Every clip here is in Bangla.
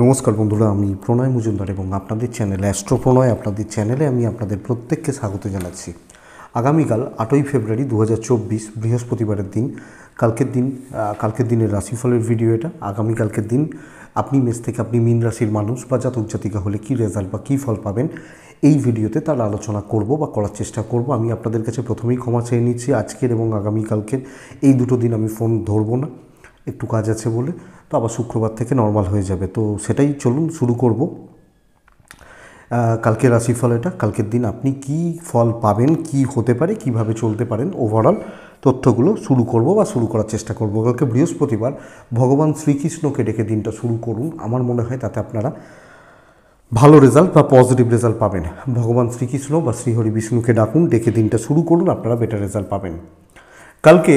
নমস্কার বন্ধুরা, আমি প্রণয় মজুমদার এবং আপনাদের চ্যানেলে অ্যাস্ট্রো প্রণয় আপনাদের চ্যানেলে আমি আপনাদের প্রত্যেককে স্বাগত জানাচ্ছি। আগামীকাল 8ই ফেব্রুয়ারি 2024 বৃহস্পতিবারের দিন, কালকের দিনের রাশিফলের ভিডিও এটা। আগামীকালকের দিন আপনি মেষ থেকে আপনি মীন রাশির মানুষ বা জাতক জাতিকা হলে কী রেজাল্ট বা কী ফল পাবেন এই ভিডিওতে তার আলোচনা করব বা করার চেষ্টা করব। আমি আপনাদের কাছে প্রথমেই ক্ষমা চেয়ে নিচ্ছি, আজকের এবং আগামীকালকের এই দুটো দিন আমি ফোন ধরবো না, একটু কাজ আছে বলে। তো আবার শুক্রবার থেকে নর্মাল হয়ে যাবে, তো সেটাই চলুন শুরু করব। কালকের রাশিফল এটা। কালকের দিন আপনি কি ফল পাবেন, কি হতে পারে, কিভাবে চলতে পারেন, ওভারঅল তথ্যগুলো শুরু করব বা শুরু করার চেষ্টা করব। কালকে বৃহস্পতিবার, ভগবান শ্রীকৃষ্ণকে ডেকে দিনটা শুরু করুন। আমার মনে হয় তাতে আপনারা ভালো রেজাল্ট বা পজিটিভ রেজাল্ট পাবেন। ভগবান শ্রীকৃষ্ণ বা শ্রীহরি বিষ্ণুকে ডাকুন, ডেকে দিনটা শুরু করুন, আপনারা বেটার রেজাল্ট পাবেন। কালকে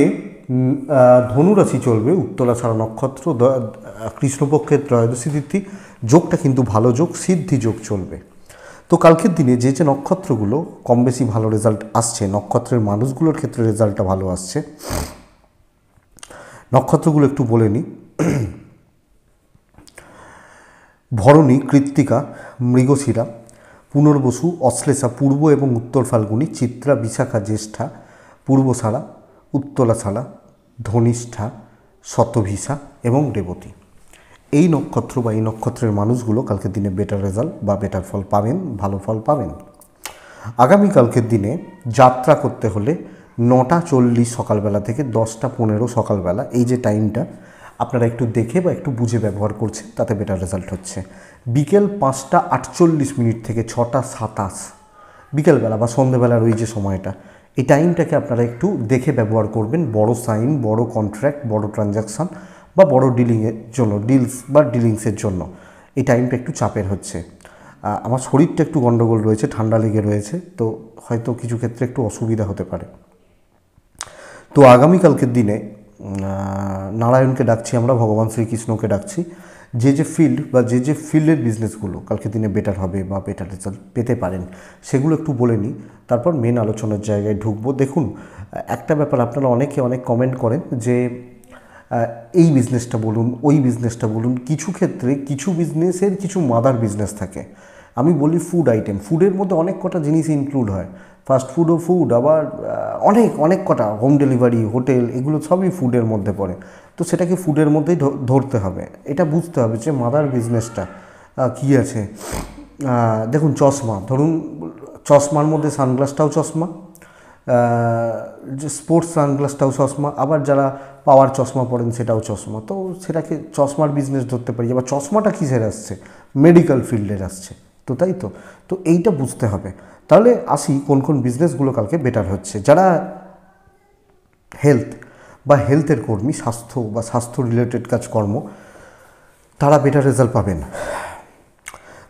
ধনুরাশি চলবে, উত্তরাষাঢ়া নক্ষত্র, কৃষ্ণপক্ষের ত্রয়োদশী তিথি, যোগটা কিন্তু ভালো যোগ, সিদ্ধি যোগ চলবে। তো কালকের দিনে যে যে নক্ষত্রগুলো কম বেশি ভালো রেজাল্ট আসছে, নক্ষত্রের মানুষগুলোর ক্ষেত্রে রেজাল্টটা ভালো আসছে, নক্ষত্রগুলো একটু বলে নিই। ভরণী, কৃত্তিকা, মৃগশিরা, পুনর্বসু, অশ্লেষা, পূর্ব এবং উত্তর ফাল্গুনী, চিত্রা, বিশাখা, জ্যেষ্ঠা, পূর্বষাঢ়া, উত্তরাষাঢ়া, ধনিষ্ঠা, শতভিষা এবং রেবতী। এই নক্ষত্র বা এই নক্ষত্রের মানুষগুলো কালকের দিনে বেটার রেজাল্ট বা বেটার ফল পাবেন, ভালো ফল পাবেন। আগামীকালকের দিনে যাত্রা করতে হলে 9:40 সকালবেলা থেকে 10:15 সকালবেলা, এই যে টাইমটা আপনারা একটু দেখে বা একটু বুঝে ব্যবহার করছেন, তাতে বেটার রেজাল্ট হচ্ছে। বিকেল 5:48 থেকে 6:27 বিকেলবেলা বা সন্ধ্যেবেলার ওই যে সময়টা, এই টাইমটাকে আপনারা একটু দেখে ব্যবহার করবেন। বড় সাইন, বড় কন্ট্রাক্ট, বড় ট্রানজাকশান বা বড় ডিলিংয়ের জন্য, ডিলিংসের জন্য এই টাইমটা একটু চাপের হচ্ছে। আমার শরীরটা একটু গণ্ডগোল রয়েছে, ঠান্ডা লেগে রয়েছে, তো হয়তো কিছু ক্ষেত্রে একটু অসুবিধা হতে পারে। তো আগামীকালকের দিনে নারায়ণকে ডাকছি আমরা, ভগবান শ্রীকৃষ্ণকে ডাকছি। যে যে ফিল্ড বা যে যে ফিল্ডের বিজনেসগুলো কালকের দিনে বেটার হবে বা বেটার রেজাল্ট পেতে পারেন সেগুলো একটু বলে নিই, তারপর মেন আলোচনার জায়গায় ঢুকবো। দেখুন, একটা ব্যাপার, আপনারা অনেকে অনেক কমেন্ট করেন যে এই বিজনেসটা বলুন, ওই বিজনেসটা বলুন। কিছু ক্ষেত্রে কিছু বিজনেসের কিছু মাদার বিজনেস থাকে। আমি বলি ফুড আইটেম, ফুডের মধ্যে অনেক কটা জিনিস ইনক্লুড হয়, ফাস্ট ফুডও ফুড, আবার অনেক কটা হোম ডেলিভারি, হোটেল, এগুলো সবই ফুডের মধ্যে পড়ে। তো সেটাকে ফুডের মধ্যেই ধরতে হবে, এটা বুঝতে হবে যে মাদার বিজনেসটা কী আছে। দেখুন, চশমা ধরুন, চশমার মধ্যে সানগ্লাসটাও চশমা, যে স্পোর্টস সানগ্লাসটাও চশমা, আবার যারা পাওয়ার চশমা পড়েন সেটাও চশমা। তো সেটাকে চশমার বিজনেস ধরতে পারি। আবার চশমাটা কিসের আসছে, মেডিকেল ফিল্ডের আসছে, তো তাই তো। তো এইটা বুঝতে হবে। তাহলে আসি কোন কোন বিজনেসগুলো কালকে বেটার হচ্ছে। যারা হেলথ বা হেলথের কর্মী, স্বাস্থ্য বা স্বাস্থ্য রিলেটেড কাজকর্ম, তারা বেটার রেজাল্ট পাবেন।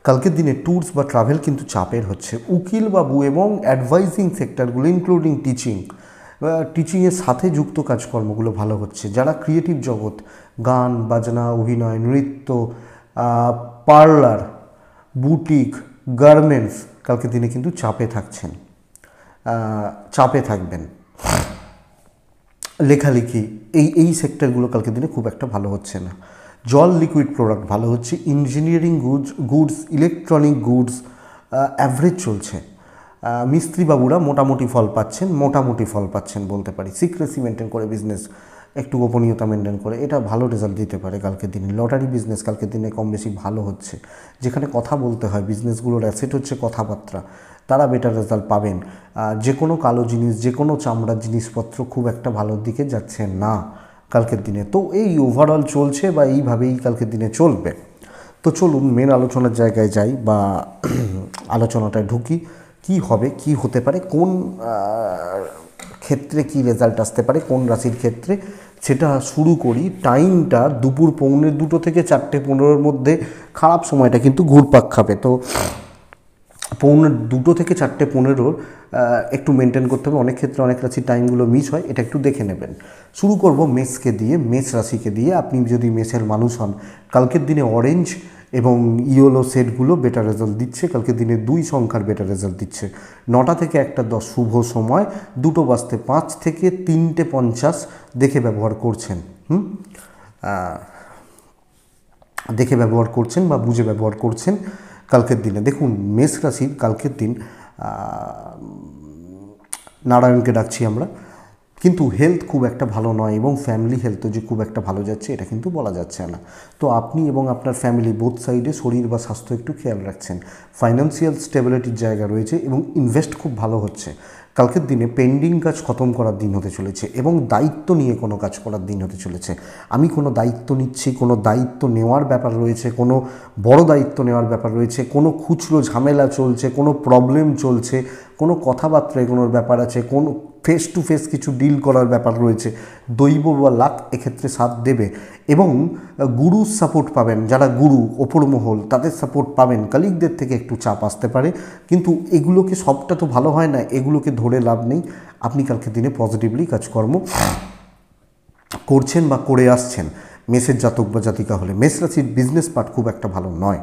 কালকের দিনে ট্যুরস বা ট্রাভেল কিন্তু চাপের হচ্ছে। উকিল বাবু এবং অ্যাডভাইজিং সেক্টরগুলো ইনক্লুডিং টিচিংয়ের সাথে যুক্ত কাজকর্মগুলো ভালো হচ্ছে। যারা ক্রিয়েটিভ জগৎ, গান বাজনা, অভিনয়, নৃত্য, পার্লার, বুটিক, গার্মেন্টস, কালকের দিনে কিন্তু চাপে থাকবেন। লেখালেখি, এই সেক্টরগুলো কালকের দিনে খুব একটা ভালো হচ্ছে না। জল, লিকুইড প্রোডাক্ট ভালো হচ্ছে। Engineering goods, electronic goods average চলছে। মিস্ত্রি বাবুরা মোটামুটি ফল পাচ্ছেন বলতে পারি। সিক্রেসি মেনটেন করে বিজনেস, একটু গোপনীয়তা মেনটেন করে, এটা ভালো রেজাল্ট দিতে পারে কালকের দিনে। লটারি বিজনেস কালকের দিনে কম বেশি ভালো হচ্ছে। যেখানে কথা বলতে হয়, বিজনেসগুলোর অ্যাসেট হচ্ছে কথাবার্তা, তারা বেটার রেজাল্ট পাবেন। যে কোনো কালো জিনিস, যে কোনো চামড়ার জিনিসপত্র খুব একটা ভালোর দিকে যাচ্ছে না কালকের দিনে। তো এই ওভারঅল চলছে বা এইভাবেই কালকের দিনে চলবে। তো চলুন মেন আলোচনার জায়গায় যাই বা আলোচনাটায় ঢুকি। কি হবে, কি হতে পারে, কোন ক্ষেত্রে কি রেজাল্ট আসতে পারে, কোন রাশির ক্ষেত্রে, সেটা শুরু করি। টাইমটা দুপুর 2:45 থেকে 4:15 মধ্যে খারাপ সময়টা কিন্তু ঘুরপাক খাবে। তো 2:45 থেকে 4:15 একটু মেনটেন করতে হবে। অনেক ক্ষেত্রে অনেক রাশির টাইমগুলো মিস হয়, এটা একটু দেখে নেবেন। শুরু করব মেষকে দিয়ে, মেষ রাশিকে দিয়ে। আপনি যদি মেষের মানুষ হন, কালকের দিনে অরেঞ্জ এবং ইয়েলো সেটগুলো বেটার রেজাল্ট দিচ্ছে। কালকের দিনে 2 সংখ্যার বেটার রেজাল্ট দিচ্ছে। 9টা থেকে 1:10 শুভ সময়, 2:05 থেকে 3:50 দেখে ব্যবহার করছেন। দেখে ব্যবহার করছেন বা বুঝে ব্যবহার করছেন কালকের দিনে। দেখুন মেষ রাশির কালকের দিন নারায়ণকে ডাকছি আমরা, কিন্তু হেলথ খুব একটা ভালো নয় এবং ফ্যামিলি হেলথও যে খুব একটা ভালো যাচ্ছে এটা কিন্তু বলা যাচ্ছে না। তো আপনি এবং আপনার ফ্যামিলি বোথ সাইডে শরীর বা স্বাস্থ্য একটু খেয়াল রাখছেন। ফাইন্যান্সিয়াল স্টেবিলিটির জায়গা রয়েছে এবং ইনভেস্ট খুব ভালো হচ্ছে। কালকের দিনে পেন্ডিং কাজ খতম করার দিন হতে চলেছে এবং দায়িত্ব নিয়ে কোনো কাজ করার দিন হতে চলেছে। আমি কোনো দায়িত্ব নিচ্ছি, কোনো দায়িত্ব নেওয়ার ব্যাপার রয়েছে, কোনো বড় দায়িত্ব নেওয়ার ব্যাপার রয়েছে, কোনো খুচরো ঝামেলা চলছে, কোনো প্রবলেম চলছে, কোনো কথাবার্তা এগোনোর ব্যাপার আছে, কোনো ফেস টু ফেস কিছু ডিল করার ব্যাপার রয়েছে। দৈব বা লাক এক্ষেত্রে সাথ দেবে এবং গুরুর সাপোর্ট পাবেন। যারা গুরু ওপর মহল তাদের সাপোর্ট পাবেন। কলিগদের থেকে একটু চাপ আসতে পারে, কিন্তু এগুলোকে সবটা তো ভালো হয় না, এগুলোকে ধরে লাভ নেই। আপনি কালকে দিনে পজিটিভলি কাজকর্ম করছেন বা করে আসছেন। মেষের জাতক বা জাতিকা হলে মেষ রাশির বিজনেস পার্ট খুব একটা ভালো নয়।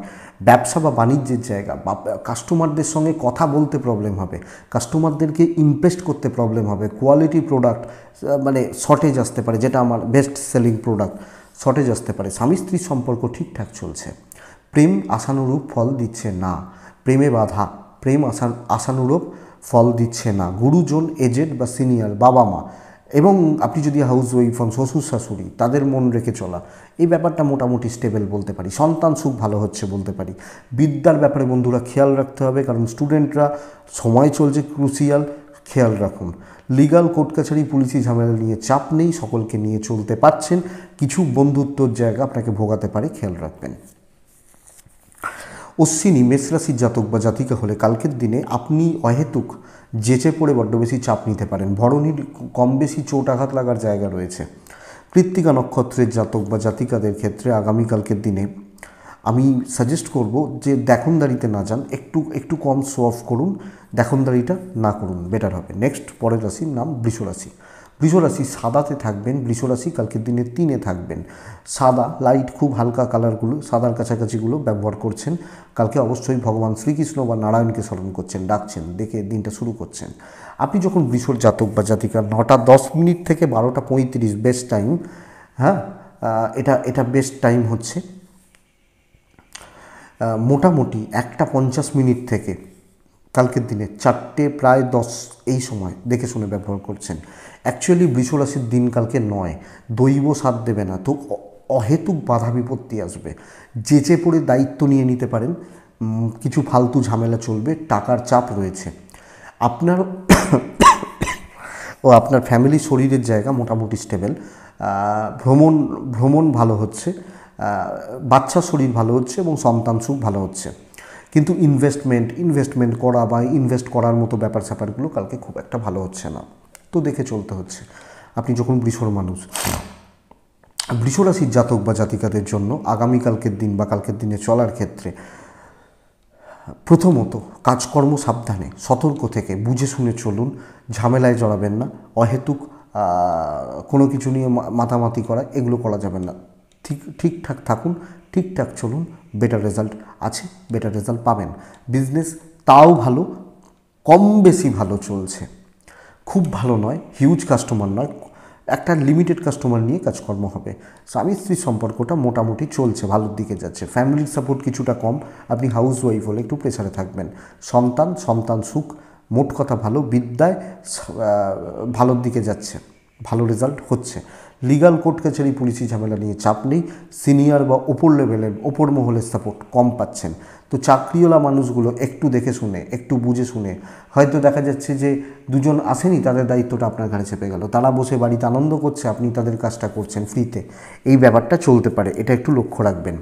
ব্যবসা বা বাণিজ্যের জায়গা বা কাস্টমারদের সঙ্গে কথা বলতে প্রবলেম হবে, কাস্টমারদেরকে ইমপ্রেস করতে প্রবলেম হবে, কোয়ালিটি প্রোডাক্ট মানে শর্টেজ আসতে পারে, যেটা আমার বেস্ট সেলিং প্রোডাক্ট শর্টেজ আসতে পারে। স্বামী স্ত্রীর সম্পর্ক ঠিকঠাক চলছে। প্রেম আশানুরূপ ফল দিচ্ছে না, প্রেমে বাধা, প্রেম আশানুরূপ ফল দিচ্ছে না। গুরুজন, এজেড বা সিনিয়র, বাবা মা এবং আপনি যদি হাউস ওয়াইফ হন, শ্বশুর শাশুড়ি, তাদের মন রেখে চলা, এই ব্যাপারটা মোটামুটি স্টেবল বলতে পারি। সন্তান সুখ ভালো হচ্ছে বলতে পারি। বিদ্যার ব্যাপারে বন্ধুরা খেয়াল রাখতে হবে, কারণ স্টুডেন্টরা সময় চলছে ক্রুশিয়াল, খেয়াল রাখুন। লিগাল কোর্ট কাছারি পুলিশি ঝামেলা নিয়ে চাপ নেই, সকলকে নিয়ে চলতে পারছেন। কিছু বন্ধুত্বর জায়গা আপনাকে ভোগাতে পারে, খেয়াল রাখবেন। অশ্বিনী মেষ রাশির জাতক বা জাতিকা হলে কালকের দিনে আপনি অহেতুক জেচে পড়ে বড্ড বেশি চাপ নিতে পারেন। ভরণীর কম বেশি চোট আঘাত লাগার জায়গা রয়েছে। কৃত্তিকা নক্ষত্রের জাতক বা জাতিকাদের ক্ষেত্রে আগামীকালকের দিনে আমি সাজেস্ট করব যে দেখনদারিতে না যান, একটু কম শো অফ করুন, দেখনদারিটা না করুন, বেটার হবে। নেক্সট পরের রাশির নাম বৃষ রাশি। বৃষ রাশি সাদাতে থাকবেন, বৃষ রাশি কালকের দিনে 3-এ থাকবেন। সাদা লাইট খুব হালকা কালারগুলো, সাদার কাছাকাছিগুলো ব্যবহার করছেন। কালকে অবশ্যই ভগবান শ্রীকৃষ্ণ বা নারায়ণকে স্মরণ করছেন, ডাকছেন, দেখে দিনটা শুরু করছেন। আপনি যখন বৃষর জাতক বা জাতিকা 9:10 থেকে 12:35 বেস্ট টাইম, হ্যাঁ এটা বেস্ট টাইম হচ্ছে। মোটামুটি 1:50 থেকে কালকের দিনে 4:10 এই সময় দেখে শুনে ব্যবহার করছেন। অ্যাকচুয়ালি বৃষ রাশির দিন কালকে নয়, দৈব সাথ দেবে না, তো অহেতুক বাধা বিপত্তি আসবে। যেচে পড়ে দায়িত্ব নিয়ে নিতে পারেন, কিছু ফালতু ঝামেলা চলবে, টাকার চাপ রয়েছে। আপনার ও আপনার ফ্যামিলি শরীরের জায়গা মোটামুটি স্টেবল। ভ্রমণ ভালো হচ্ছে, বাচ্চার শরীর ভালো হচ্ছে এবং সন্তান সুখ ভালো হচ্ছে। কিন্তু ইনভেস্টমেন্ট করা বা ইনভেস্ট করার মতো ব্যাপার স্যাপারগুলো কালকে খুব একটা ভালো হচ্ছে না, তো দেখে চলতে হচ্ছে। আপনি যখন বৃষর মানুষ, বৃষ রাশির জাতক বা জাতিকাদের জন্য আগামীকালকের দিন বা কালকের দিনে চলার ক্ষেত্রে প্রথমত কাজকর্ম সাবধানে, সতর্ক থেকে বুঝে শুনে চলুন, ঝামেলায় জড়াবেন না। অহেতুক কোনো কিছু নিয়ে মাতামাতি করা এগুলো করা যাবে না। ঠিকঠাক থাকুন, ঠিকঠাক চলুন, বেটার রেজাল্ট আছে, বেটার রেজাল্ট পাবেন। বিজনেস তাও ভালো, কম বেশি ভালো চলছে, খুব ভালো নয়, হিউজ কাস্টমার নয়, একটা লিমিটেড কাস্টমার নিয়ে কাজকর্ম হবে। স্বামী স্ত্রীর সম্পর্কটা মোটামুটি চলছে, ভালোর দিকে যাচ্ছে। ফ্যামিলির সাপোর্ট কিছুটা কম, আপনি হাউস ওয়াইফ হলে একটু প্রেসারে থাকবেন। সন্তান সুখ, মোট কথা ভালো। বিদ্যায় ভালোর দিকে যাচ্ছে, ভালো রেজাল্ট হচ্ছে। লিগাল কোর্ট কাছারি পুলিশি ঝামেলা নিয়ে চাপ নেই। সিনিয়র বা ওপর লেভেলের ওপর মহলের সাপোর্ট কম পাচ্ছেন। তো চাকরিওয়ালা মানুষগুলো একটু দেখে শুনে, একটু বুঝে শুনে, হয়তো দেখা যাচ্ছে যে দুজন আসেনি, তাদের দায়িত্বটা আপনার ঘাড়ে চেপে গেল, তারা বসে বাড়িতে আনন্দ করছে, আপনি তাদের কাজটা করছেন ফ্রিতে, এই ব্যাপারটা চলতে পারে, এটা একটু লক্ষ্য রাখবেন।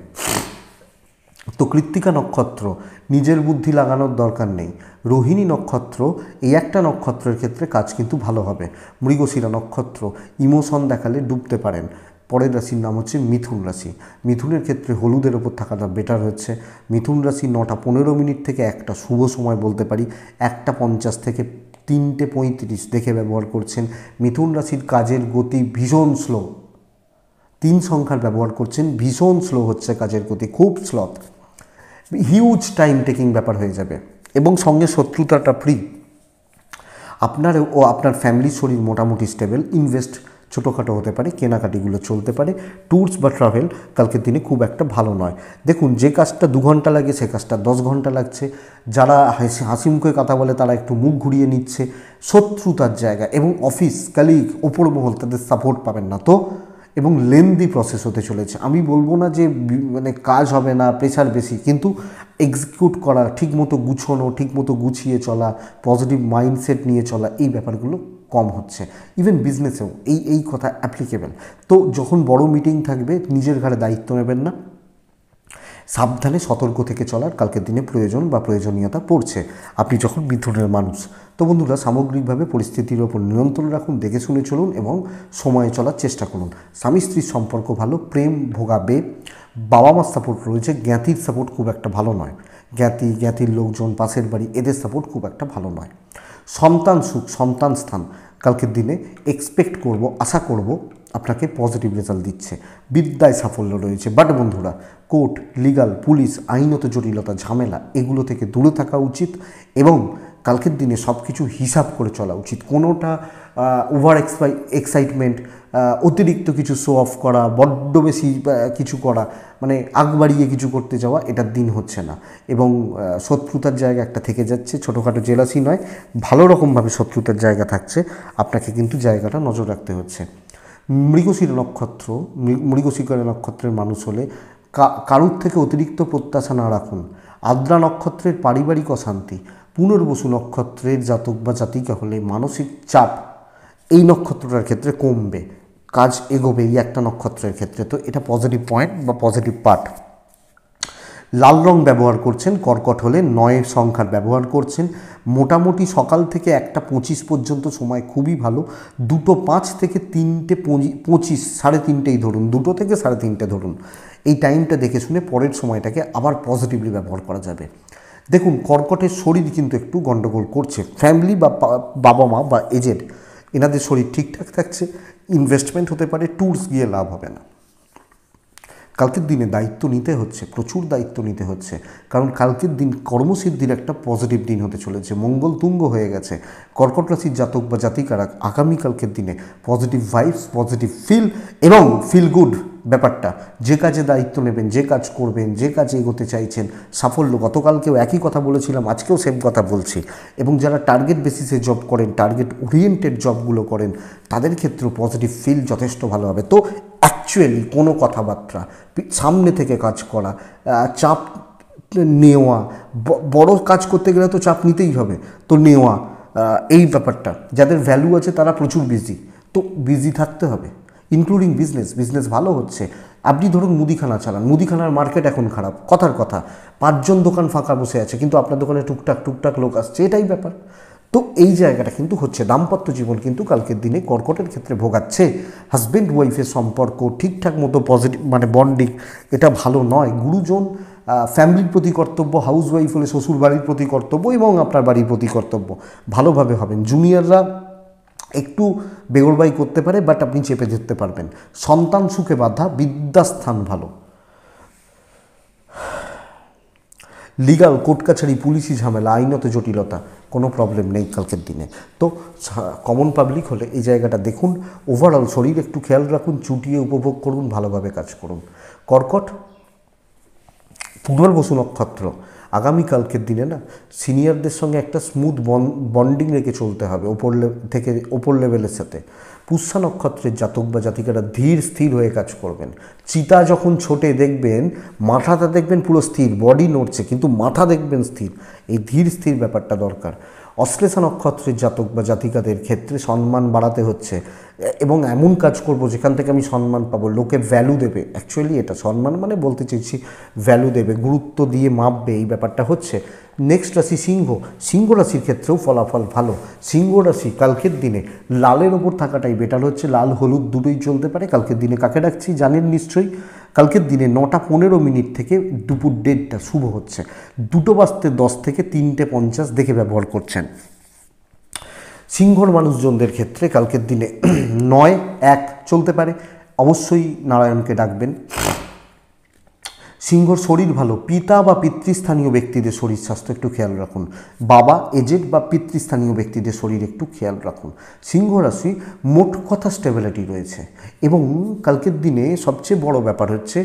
তো কৃত্তিকা নক্ষত্র নিজের বুদ্ধি লাগানোর দরকার নেই। রোহিণী নক্ষত্র এই একটা নক্ষত্রের ক্ষেত্রে কাজ কিন্তু ভালো হবে। মৃগশিরা নক্ষত্র ইমোশন দেখালে ডুবতে পারেন। পরের রাশির নাম হচ্ছে মিথুন রাশি। মিথুনের ক্ষেত্রে হলুদের ওপর থাকাটা বেটার হচ্ছে। মিথুন রাশি 9:15 থেকে একটা শুভ সময় বলতে পারি। 1:50 থেকে 3:35 দেখে ব্যবহার করছেন। মিথুন রাশির কাজের গতি ভীষণ স্লো, 3 সংখ্যার ব্যবহার করছেন, ভীষণ স্লো হচ্ছে কাজের গতি, খুব স্লথ, হিউজ টাইম টেকিং ব্যাপার হয়ে যাবে এবং সঙ্গে শত্রুতাটা ফ্রি। আপনার ও আপনার ফ্যামিলির শরীর মোটামুটি স্টেবল। ইনভেস্ট ছোটোখাটো হতে পারে, কেনাকাটিগুলো চলতে পারে। ট্যুরস বা ট্রাভেল কালকের দিনে খুব একটা ভালো নয়। দেখুন, যে কাজটা 2 ঘন্টা লাগে সে কাজটা 10 ঘন্টা লাগছে। যারা হাসি মুখে কথা বলে তারা একটু মুখ ঘুরিয়ে নিচ্ছে। শত্রুতার জায়গা এবং অফিস কালিগ ওপর মহল তাদের সাপোর্ট পাবেন না তো, এবং লেন্দি প্রসেস হতে চলেছে। আমি বলবো না যে মানে কাজ হবে না, প্রেশার বেশি, কিন্তু এক্সিকিউট করা, ঠিকমতো গুছোনো, ঠিকমতো গুছিয়ে চলা, পজিটিভ মাইন্ডসেট নিয়ে চলা, এই ব্যাপারগুলো কম হচ্ছে। ইভেন বিজনেসেও এই কথা অ্যাপ্লিকেবল। তো যখন বড় মিটিং থাকবে নিজের ঘাড়ে দায়িত্ব নেবেন না, সাবধানে সতর্ক থেকে চলার কালকের দিনে প্রয়োজন বা প্রয়োজনীয়তা পড়ছে আপনি যখন মিথুনের মানুষ। তো বন্ধুরা, সামগ্রিকভাবে পরিস্থিতির ওপর নিয়ন্ত্রণ রাখুন, দেখে শুনে চলুন এবং সময়ে চলার চেষ্টা করুন। স্বামী স্ত্রীর সম্পর্ক ভালো, প্রেম ভোগাবে, বাবা মার সাপোর্ট রয়েছে, জ্ঞাতির সাপোর্ট খুব একটা ভালো নয়। জ্ঞাতির লোকজন, পাশের বাড়ি, এদের সাপোর্ট খুব একটা ভালো নয়। সন্তান সুখ, সন্তান স্থান কালকের দিনে এক্সপেক্ট করব, আশা করব আপনাকে পজিটিভ রেজাল্ট দিচ্ছে। বিদ্যায় সাফল্য রয়েছে, বাট বন্ধুরা কোর্ট, লিগাল, পুলিশ, আইনত জটিলতা, ঝামেলা এগুলো থেকে দূরে থাকা উচিত এবং কালকের দিনে সব কিছু হিসাব করে চলা উচিত। কোনোটা ওভার এক্সাইটমেন্ট, অতিরিক্ত কিছু শো অফ করা, বড্ড বেশি কিছু করা, মানে আগ বাড়িয়ে কিছু করতে যাওয়া, এটার দিন হচ্ছে না। এবং শত্রুতার জায়গা একটা থেকে যাচ্ছে, ছোটোখাটো জেলাসি নয়, ভালো রকমভাবে শত্রুতার জায়গা থাকছে, আপনাকে কিন্তু জায়গাটা নজর রাখতে হচ্ছে। মৃগশিরা নক্ষত্র, মৃগশিরা নক্ষত্রের মানুষ হলে কারুর থেকে অতিরিক্ত প্রত্যাশা না রাখুন। আদ্রা নক্ষত্রের পারিবারিক অশান্তি, পুনর্বসু নক্ষত্রের জাতক বা জাতিকা হলে মানসিক চাপ এই নক্ষত্রটার ক্ষেত্রে কমবে, কাজ এগোবে এই একটা নক্ষত্রের ক্ষেত্রে। তো এটা পজিটিভ পয়েন্ট বা পজিটিভ পার্ট। লাল রং ব্যবহার করছেন, কর্কট হলে 9 সংখ্যার ব্যবহার করছেন। মোটামুটি সকাল থেকে 1:25 পর্যন্ত সময় খুবই ভালো। 2:05 থেকে 3:25, 3:30 ধরুন, 2 থেকে 3:30 ধরুন, এই টাইমটা দেখে শুনে পরের সময়টাকে আবার পজিটিভলি ব্যবহার করা যাবে। দেখুন, কর্কটের শরীর কিন্তু একটু গণ্ডগোল করছে। ফ্যামিলি বা বাবা মা বা এজেড এনাদের শরীর ঠিকঠাক থাকছে, ইনভেস্টমেন্ট হতে পারে, ট্যুরস গিয়ে লাভ হবে না। কালকের দিনে দায়িত্ব নিতে হচ্ছে, প্রচুর দায়িত্ব নিতে হচ্ছে, কারণ কালকের দিন কর্মসিদ্ধির একটা পজিটিভ দিন হতে চলেছে। মঙ্গল তুঙ্গ হয়ে গেছে। কর্কট রাশির জাতক বা জাতিকারা আগামীকালকের দিনে পজিটিভ ভাইবস, পজিটিভ ফিল এবং ফিল গুড ব্যাপারটা, যে কাজে দায়িত্ব নেবেন, যে কাজ করবেন, যে কাজে এগোতে চাইছেন, সাফল্য। গতকালকেও একই কথা বলেছিলাম, আজকেও সেম কথা বলছি। এবং যারা টার্গেট বেসিসে জব করেন, টার্গেট ওরিয়েন্টেড জবগুলো করেন, তাদের ক্ষেত্রেও পজিটিভ ফিল যথেষ্ট ভালো হবে। তো অ্যাকচুয়ালি কোনো কথাবার্তা, সামনে থেকে কাজ করা, চাপ নেওয়া, বড় কাজ করতে গেলে তো চাপ নিতেই হবে, তো নেওয়া, এই ব্যাপারটা, যাদের ভ্যালু আছে তারা প্রচুর বিজি, তো বিজি থাকতে হবে। ইনক্লুডিং বিজনেস ভালো হচ্ছে। আপনি ধরুন মুদিখানা চালান, মুদিখানার মার্কেট এখন খারাপ, কথার কথা, 5 জন দোকান ফাঁকা বসে আছে, কিন্তু আপনার দোকানে টুকটাক লোক আসছে, এটাই ব্যাপার। তো এই জায়গাটা কিন্তু হচ্ছে। দাম্পত্য জীবন কিন্তু কালকের দিনে কর্কটের ক্ষেত্রে ভোগাচ্ছে। হাজব্যান্ড ওয়াইফের সম্পর্ক ঠিকঠাক মতো পজিটিভ, মানে বন্ডিং, এটা ভালো নয়। গুরুজন, ফ্যামিলির প্রতি কর্তব্য, হাউস ওয়াইফ হলে শ্বশুর বাড়ির প্রতি কর্তব্য এবং আপনার বাড়ির প্রতি কর্তব্য, ভালোভাবে হবেন। জুনিয়ররা একটু বেগরবাই করতে পারে, বাট আপনি চেপে ধরতে পারবেন। সন্তান সুখে বাধা, বিদ্যাস্থান ভালো। লিগাল, কোর্ট কাছারি, পুলিশি ঝামেলা, আইনত জটিলতা, কোনো প্রবলেম নেই কালকের দিনে। তো কমন পাবলিক হলে এই জায়গাটা দেখুন। ওভারঅল শরীর একটু খেয়াল রাখুন, চুটিয়ে উপভোগ করুন, ভালোভাবে কাজ করুন। কর্কট, পুনর্বসু নক্ষত্র, আগামীকালকের দিনে না সিনিয়রদের সঙ্গে একটা স্মুথ বন্ডিং রেখে চলতে হবে, ওপর লেভেলের সাথে। পুষ্যা নক্ষত্রের জাতক বা জাতিকারা ধীর স্থির হয়ে কাজ করবেন। চিতা যখন ছোটে দেখবেন, মাথাটা দেখবেন পুরো স্থির, বডি নড়ছে কিন্তু মাথা দেখবেন স্থির, এই ধীর স্থির ব্যাপারটা দরকার। অশ্লেষা নক্ষত্রের জাতক বা জাতিকাদের ক্ষেত্রে সম্মান বাড়াতে হচ্ছে এবং এমন কাজ করব যেখান থেকে আমি সম্মান পাবো, লোকে ভ্যালু দেবে। অ্যাকচুয়ালি এটা সম্মান মানে বলতে চাইছি ভ্যালু দেবে, গুরুত্ব দিয়ে মাপবে, এই ব্যাপারটা হচ্ছে। নেক্সট রাশি সিংহ রাশির ক্ষেত্রেও ফলাফল ভালো। সিংহ রাশি কালকের দিনে লালের ওপর থাকাটাই বেটার হচ্ছে, লাল হলুদ দুটোই চলতে পারে। কালকের দিনে কাকে ডাকছি জানেন নিশ্চয়ই। কালকের দিনে 9:15 থেকে দুপুর 1:30 শুভ হচ্ছে। 2:10 থেকে 3:50 দেখে ব্যবহার করছেন। সিংহর মানুষজনদের ক্ষেত্রে কালকের দিনে 9-1 চলতে পারে। অবশ্যই নারায়ণকে ডাকবেন। সিংহর শরীর ভালো, পিতা বা পিতৃস্থানীয় ব্যক্তিদের শরীর স্বাস্থ্য একটু খেয়াল রাখুন, বাবা এজেড বা পিতৃস্থানীয় ব্যক্তিদের শরীর একটু খেয়াল রাখুন। সিংহ রাশি মোট কথা স্টেবিলিটি রয়েছে এবং কালকের দিনে সবচেয়ে বড় ব্যাপার হচ্ছে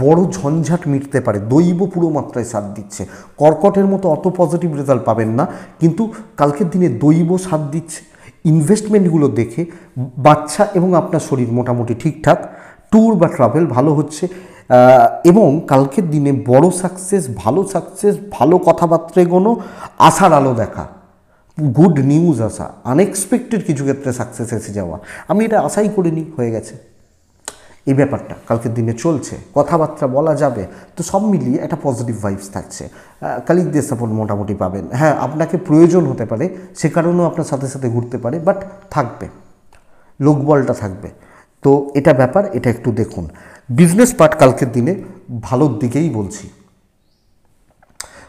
বড় ঝঞ্ঝাট মিটতে পারে, দৈব পুরো মাত্রায় সাথ দিচ্ছে। কর্কটের মতো অত পজিটিভ রেজাল্ট পাবেন না, কিন্তু কালকের দিনে দৈব সাথ দিচ্ছে। ইনভেস্টমেন্টগুলো দেখে বাচ্চা এবং আপনার শরীর মোটামুটি ঠিকঠাক, ট্যুর বা ট্রাভেল ভালো হচ্ছে এবং কালকের দিনে বড় সাকসেস, ভালো কথাবার্তা এগোনো, আশার আলো দেখা, গুড নিউজ আসা, আনএক্সপেক্টেড কিছু ক্ষেত্রে সাকসেস এসে যাওয়া, আমি এটা আশাই করিনি, হয়ে গেছে। এই ব্যাপারটা কালকের দিনে চলছে, কথাবার্তা বলা যাবে, তো সব মিলিয়ে একটা পজিটিভ ভাইবস থাকছে। কালিকদের সাপোর্ট মোটামুটি পাবেন। হ্যাঁ, আপনাকে প্রয়োজন হতে পারে, সে কারণেও আপনার সাথে সাথে ঘুরতে পারে, বাট থাকবে, লোকবলটা থাকবে। তো এটা ব্যাপার, এটা একটু দেখুন। বিজনেস পার্ট কালকের দিনে ভালোর দিকেই বলছি,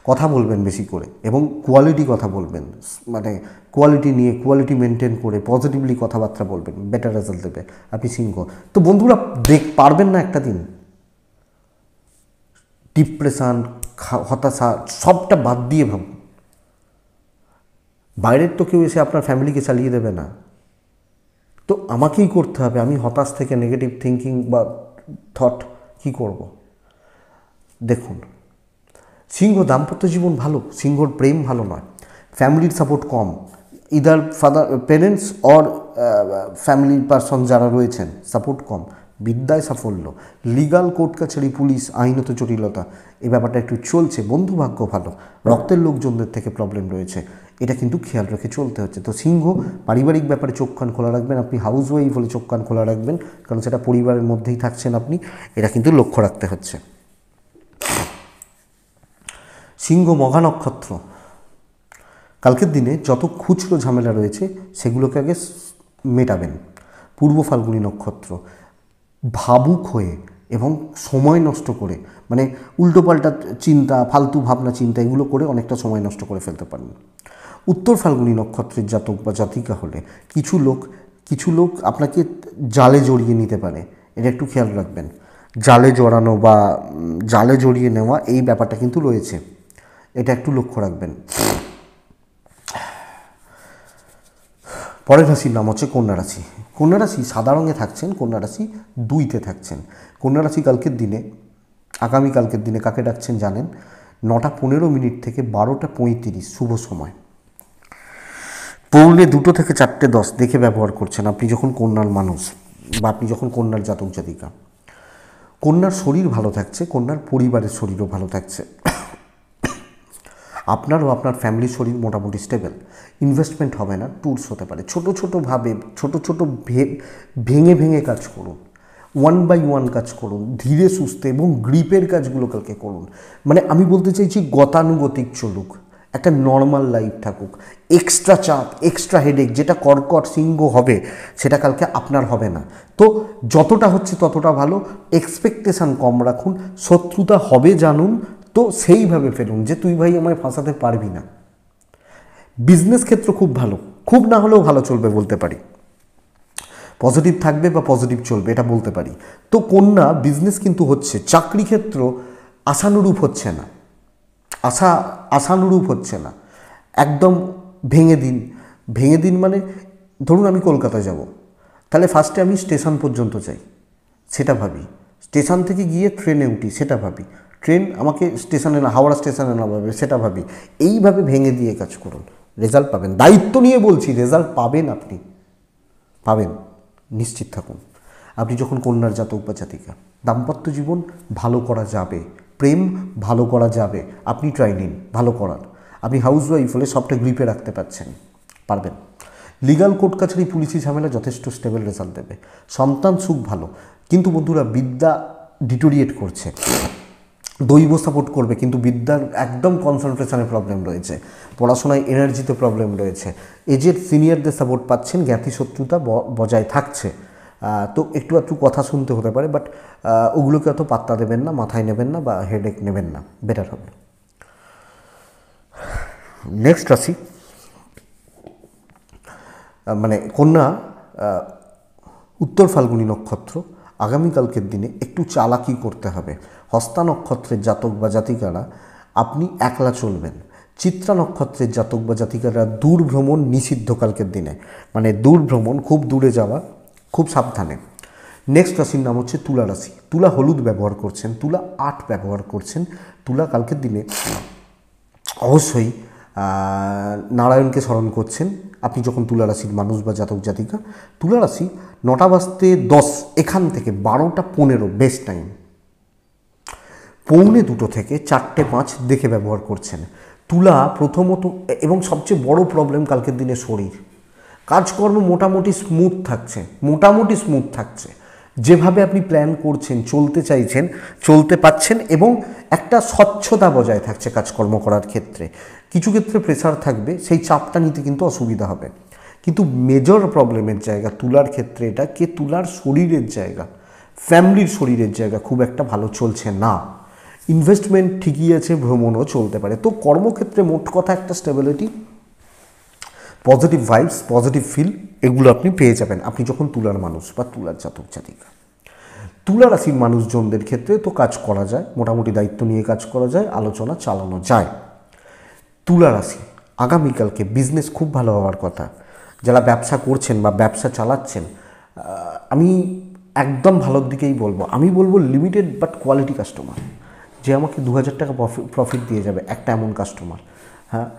কথা বলবেন বেশি করে এবং কোয়ালিটি কথা বলবেন, মানে কোয়ালিটি নিয়ে, কোয়ালিটি মেনটেন করে পজিটিভলি কথাবার্তা বলবেন, বেটার রেজাল্ট দেবে আপনি সিংহ। তো বন্ধুরা পারবেন না একটা দিন ডিপ্রেশান, হতাশা সবটা বাদ দিয়ে ভাবুন, বাইরের তো কেউ এসে আপনার ফ্যামিলিকে চালিয়ে দেবে না, তো আমাকেই করতে হবে। আমি হতাশ থেকে নেগেটিভ থিঙ্কিং বা থট কি করব? দেখুন, সিংহ দাম্পত্য জীবন ভালো, সিংহর প্রেম ভালো নয়, ফ্যামিলির support com, either father parents or ফ্যামিলির পারসন যারা রয়েছেন সাপোর্ট কম, বিদ্যায় সাফল্য, লিগাল কোর্ট কাছারি, পুলিশ, আইনত জটিলতা, এই ব্যাপারটা একটু চলছে। বন্ধুভাগ্য ভালো, রক্তের লোকজনদের থেকে প্রবলেম রয়েছে, এটা কিন্তু খেয়াল রেখে চলতে হচ্ছে। তো সিংহ পারিবারিক ব্যাপারে চোখ কান খোলা রাখবেন, আপনি হাউস ওয়াইফ হলে চোখ কান খোলা রাখবেন, কারণ সেটা পরিবারের মধ্যেই থাকছেন আপনি, এটা কিন্তু লক্ষ্য রাখতে হচ্ছে। সিংহ মঘা নক্ষত্র, কালকের দিনে যত খুচরো ঝামেলা রয়েছে সেগুলোকে আগে মেটাবেন। পূর্ব ফাল্গুনী নক্ষত্র, ভাবুক হয়ে এবং সময় নষ্ট করে, মানে উল্টোপাল্টা চিন্তা, ফালতু ভাবনা চিন্তা এগুলো করে অনেকটা সময় নষ্ট করে ফেলতে পারেন। উত্তর ফাল্গুনী নক্ষত্রের জাতক বা জাতিকা হলে কিছু লোক আপনাকে জালে জড়িয়ে নিতে পারে, এটা একটু খেয়াল রাখবেন। জালে জড়ানো বা জালে জড়িয়ে নেওয়া এই ব্যাপারটা কিন্তু রয়েছে, এটা একটু লক্ষ্য রাখবেন। পরের রাশির নাম হচ্ছে কন্যা রাশি। কন্যা রাশি সাদা রঙে থাকছেন, কন্যা রাশি 2তে থাকছেন। কন্যা রাশি কালকের দিনে, আগামী কালকের দিনে কাকে ডাকছেন জানেন? 9টা 15 থেকে 12টা 35 শুভ সময়, পৌনে 2 থেকে 4টে 10 দেখে ব্যবহার করছেন আপনি যখন কন্যার মানুষ বা আপনি যখন কন্যার জাতক জাতিকা। কন্যার শরীর ভালো থাকছে, কন্যার পরিবারের শরীরও ভালো থাকছে, আপনার ও আপনার ফ্যামিলির শরীর মোটামুটি স্টেবল। ইনভেস্টমেন্ট হবে না, ট্যুরস হতে পারে। ছোটোভাবে ছোটো ভেঙে কাজ করুন, 1 by 1 কাজ করুন, ধীরে সুস্থে এবং গ্রিপের কাজগুলো কালকে করুন। মানে আমি বলতে চাইছি গতানুগতিক চলুক, একটা নর্মাল লাইফ থাকুক, এক্সট্রা চাপ, এক্সট্রা হেডেক যেটা কর্কট সিংহ হবে সেটা কালকে আপনার হবে না। তো যতটা হচ্ছে ততটা ভালো, এক্সপেকটেশান কম রাখুন, শত্রুতা হবে জানুন, তো সেইভাবে ফেলুন যে তুই ভাই আমায় ফাঁসাতে পারবি না। বিজনেস ক্ষেত্র খুব ভালো, খুব না হলেও ভালো চলবে বলতে পারি, পজিটিভ থাকবে বা পজিটিভ চলবে এটা বলতে পারি। তো কন্যা বিজনেস কিন্তু হচ্ছে, চাকরি ক্ষেত্র আশানুরূপ হচ্ছে না, আশানুরূপ হচ্ছে না, একদম ভেঙে দিন মানে ধরুন আমি কলকাতা যাব, তাহলে ফার্স্টে আমি স্টেশন পর্যন্ত যাই সেটা ভাবি, স্টেশন থেকে গিয়ে ট্রেনে উঠি সেটা ভাবি, ট্রেন আমাকে স্টেশনে না, হাওড়া স্টেশনে না ভাবে সেটা ভাবি, এইভাবে ভেঙে দিয়ে কাজ করুন, রেজাল্ট পাবেন। দায়িত্ব নিয়ে বলছি, রেজাল্ট পাবেন, আপনি পাবেন, নিশ্চিত থাকুন। আপনি যখন কন্যার জাতক বা জাতিকা, দাম্পত্য জীবন ভালো করা যাবে, প্রেম ভালো করা যাবে, আপনি ট্রাই নিন ভালো করার। আপনি হাউস ওয়াইফ হলে সবটা গ্রিপে রাখতে পারবেন। লিগাল কোর্ট কাছারি, পুলিশি ঝামেলা যথেষ্ট স্টেবল রেজাল্ট দেবে। সন্তান সুখ ভালো, কিন্তু বন্ধুরা বিদ্যা ডিটোরিয়েট করছে, দৈব সাপোর্ট করবে, কিন্তু বিদ্যার একদম কনসেন্ট্রেশনে প্রবলেম রয়েছে, পড়াশোনায় এনার্জিতে প্রবলেম রয়েছে, এজের সিনিয়রদের সাপোর্ট পাচ্ছেন, জ্ঞাতি শত্রুতা বজায় থাকছে। তো একটু কথা শুনতে হতে পারে, বাট ওগুলোকে অত পাত্তা দেবেন না, মাথায় নেবেন না বা হেডেক নেবেন না, বেটার হবে। নেক্সট রাশি মানে কন্যা, উত্তর ফাল্গুনী নক্ষত্র, আগামীকালকের দিনে একটু চালাকি করতে হবে। হস্তা নক্ষত্রের জাতক বা জাতিকারা আপনি একলা চলবেন। চিত্রা নক্ষত্রের জাতক বা জাতিকারা দূর ভ্রমণ নিষিদ্ধ কালকের দিনে, মানে দূর ভ্রমণ, খুব দূরে যাওয়া, খুব সাবধানে। নেক্সট রাশির নাম হচ্ছে তুলা রাশি। তুলা হলুদ ব্যবহার করছেন, তুলা 8 ব্যবহার করছেন। তুলা কালকের দিনে অবশ্যই নারায়ণকে স্মরণ করছেন আপনি যখন তুলা রাশির মানুষ বা জাতক জাতিকা। তুলা রাশি 9:10 এখান থেকে 12:15 বেস্ট টাইম, 1:45 থেকে 4:05 দেখে ব্যবহার করছেন। তুলা প্রথমত এবং সবচেয়ে বড় প্রবলেম কালকের দিনে শরীর। কাজকর্ম মোটামুটি স্মুথ থাকছে, যেভাবে আপনি প্ল্যান করছেন, চলতে চাইছেন, চলতে পাচ্ছেন এবং একটা স্বচ্ছতা বজায় থাকছে কাজকর্ম করার ক্ষেত্রে। কিছু ক্ষেত্রে প্রেসার থাকবে, সেই চাপটা নিতে কিন্তু অসুবিধা হবে। কিন্তু মেজর প্রবলেমের জায়গা তুলার ক্ষেত্রে এটা তুলার শরীরের জায়গা, ফ্যামিলির শরীরের জায়গা খুব একটা ভালো চলছে না। ইনভেস্টমেন্ট ঠিকই আছে, ভ্রমণও চলতে পারে। তো কর্মক্ষেত্রে মোট কথা একটা stability, positive vibes, positive feel, এগুলো আপনি পেয়ে যাবেন আপনি যখন তুলার মানুষ বা তুলার জাতক জাতিকা। তুলা রাশির মানুষজনদের ক্ষেত্রে তো কাজ করা যায়, মোটামুটি দায়িত্ব নিয়ে কাজ করা যায়, আলোচনা চালানো যায়। তুলা রাশি আগামীকালকে বিজনেস খুব ভালো হওয়ার কথা। যারা ব্যবসা করছেন বা ব্যবসা চালাচ্ছেন, আমি একদম ভালোর দিকেই বলবো। আমি বলবো লিমিটেড বাট কোয়ালিটি কাস্টমার, যে আমাকে 2000 টাকা প্রফিট দিয়ে যাবে, একটা এমন কাস্টমার।